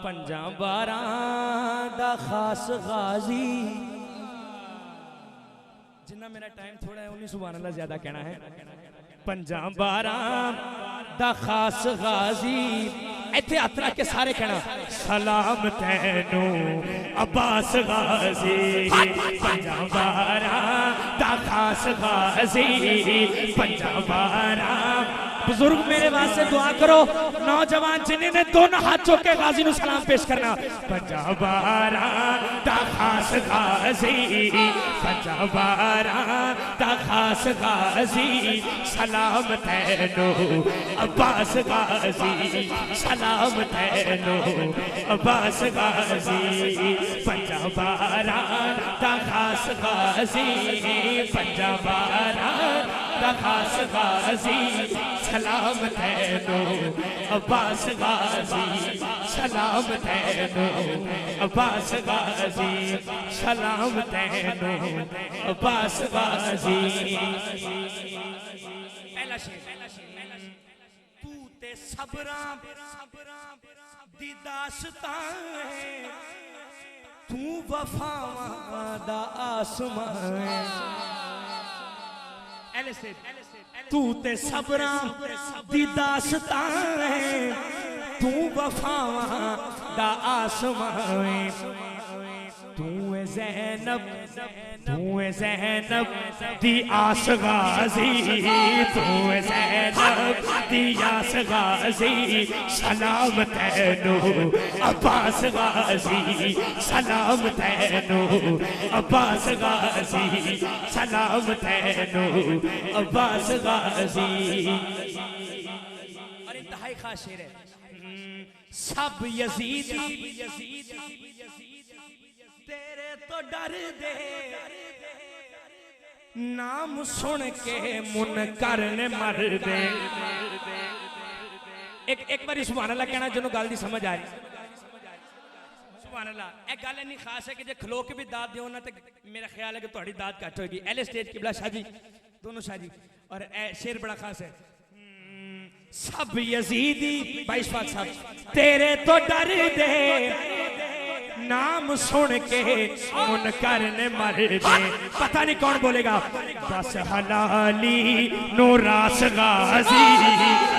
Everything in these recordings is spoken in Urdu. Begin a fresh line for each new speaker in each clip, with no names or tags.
پنجاں باراں دا خاص غازی جنہ میرا ٹائم تھوڑا ہے انہیں سبحان اللہ زیادہ کہنا ہے پنجاں باراں دا خاص غازی ایتھے اترا کے سارے کہنا سلام تینو عباس غازی پنجاں باراں دا خاص غازی پنجاں باراں بزرگ میرے واسطے دعا کرو نوجوان جنہیں نے دونوں ہاتھ چوکے غازی نو سلام پیش کرنا پنجاں باراں دا خاص غازی پنجاں باراں دا خاص غازی سلام تینو عباس غازی سلام تینو عباس غازی پنجاں باراں دا خاص غازی پنجاں باراں دا خاص غازی سلام تینو عباس غازی سلام تینو عباس غازی سلام تینو عباس غازی پہلا شیر تو تے صبراں دی داستان ہے تو وفاواں دا آسمان تو تے صبراں دی داستان ہے تو وفاواں دا آسمان تو زینب دی آس غازی تو زینب دی آس غازی سلام تینو عباس غازی سلام تینو عباس غازی سلام تینو عباس غازی اور انتہائی خاص شعر ہے سب یزیدی تیرے تو ڈر دے نام سن کے منکر نے مر دے ایک باری سبحان اللہ کہنا جنہوں گال دی سمجھ آ رہی سبحان اللہ ایک گال نہیں خاص ہے کہ جے کھلو کے بھی داد دیو نا تو میرا خیال ہے کہ توڑی داد کٹ ہوئے گی اہل سٹیج قبلہ شاہ جی دونوں شاہ جی اور شیر بڑا خاص ہے سب یزیدی بائیش پاک صاحب تیرے تو ڈر دے نام سن کے منکر نے مر دے پتہ نہیں کون بولے گا بس حلالی نو راس غازی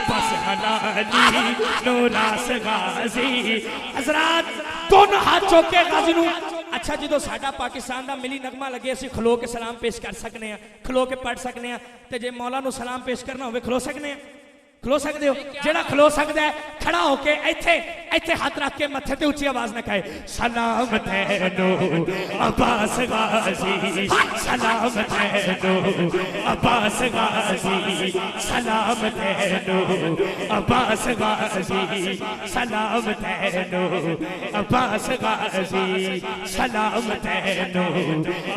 بس حلالی نو راس غازی حضرات دونوں ہاتھ چوکے غازی نو اچھا جدو ساڈا پاکستان دا ملی نغمہ لگے اسی کھلو کے سلام پیش کر سکنے ہیں کھلو کے پڑھ سکنے ہیں تے جے مولا نو سلام پیش کرنا ہوئے کھلو سکنے ہیں کھلو سکتے ہو جیڑا کھلو سکتا ہے کھڑا ہو کے ایتھے ہاتھ رکھ کے متھے تے اونچی آواز نہ کہے سلام تینو عباس غازی سلام تینو عباس غازی سلام تینو عباس غازی سلام تینو عباس غازی سلام تینو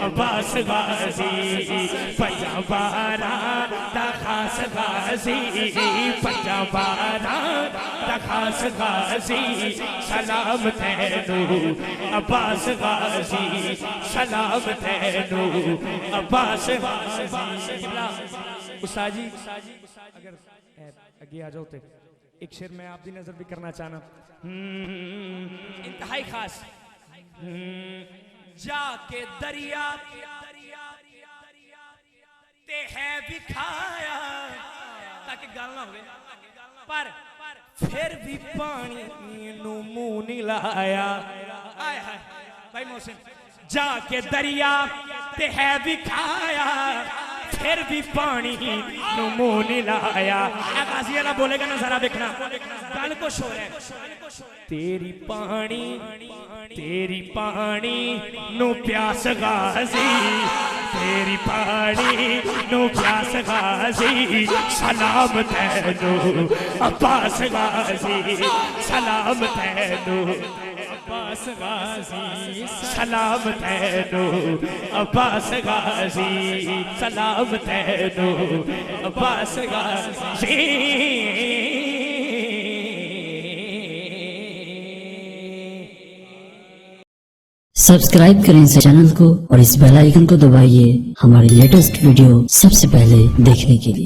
عباس غازی پنجاں باراں دا خاص غازی پنجاں باراں دا خاص غازی سلام تینو عباس غازی سلام تینو عباس غازی استاد جی اگر اگے آ جاؤ تے ایک شعر میں آپ دی نظر بھی کرنا چاہنا انتہائی خاص جا کے دریا تے ہے بکھایا تاکہ گال نہ ہوئے پر پھر بھی پانی نو منہ نہیں لایا آئے ہائے بھائی محسن جا کے دریا تے ہے بھی کھایا پھر بھی پانی نو منہ نہیں لایا اے غازی اللہ بولے گا نا ذرا دیکھنا گل کو شور ہے تیری پانی نو پیاس غازی تیری پانی نو پیاس غازی سلام تینو عباس غازی سلام تینو عباس غازی سلام تینو عباس غازی سلام تینو عباس غازی
سبسکرائب کریں اس چینل کو اور اس بیل آئیکن کو دبائیے ہماری لیٹسٹ ویڈیو سب سے پہلے دیکھنے کے لیے